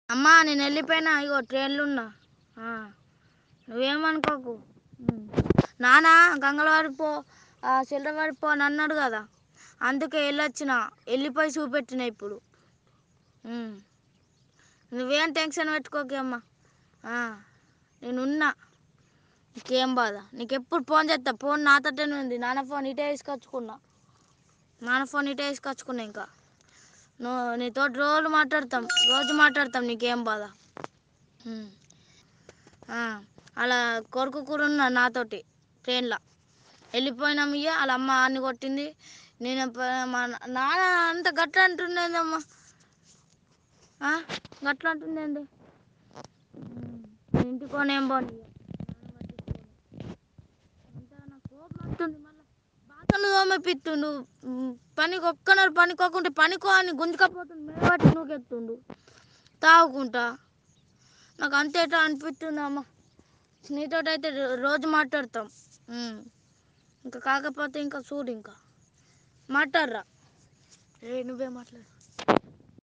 అమ్మా నేను వెళ్ళిపోయినా ఇగో ట్రైన్లు ఉన్నా. నువ్వేమనుకోకు. నాన్న గంగలవారి పో చిల్లరవారి పో అని అన్నాడు కదా, అందుకే వెళ్ళొచ్చిన, వెళ్ళిపోయి చూపెట్టిన ఇప్పుడు. నువ్వేం టెన్షన్ పెట్టుకోకే అమ్మా. నేనున్నా, నీకేం బాధ. నీకు ఎప్పుడు ఫోన్ చేస్తా, ఫోన్ నాతోనే ఉంది. నాన్న ఫోన్ ఇటే తీసుకొచ్చుకున్నా, ఇంకా నువ్వు నీతో రోజు మాట్లాడతాం, నీకేం బాధ. అలా కొడుకు కూడా ఉన్నా నాతోటి ట్రైన్లో. వెళ్ళిపోయినాం ఇక వాళ్ళ అమ్మ అన్ని కొట్టింది. నేను మా నాన్న అంత గట్ల అంటుండేందమ్మా, గట్ల అంటుండేంది. ఇంటికోనేం బాగుంది నాకు కోపం వస్తుంది. మళ్ళీ బాసలు తోమపిస్తుండు, పనికోకుంటే పనికో అని గుంజుకపోతుండు, మేబట్టి నూకెత్తుండు తాగుకుంటా. నాకు అంతేటా అనిపిస్తుంది అమ్మ. నీతో అయితే రోజు మాట్లాడతాం. ఇంకా కాకపోతే ఇంకా చూడు, ఇంకా మాట్లాడరా. నువ్వే మాట్లాడు.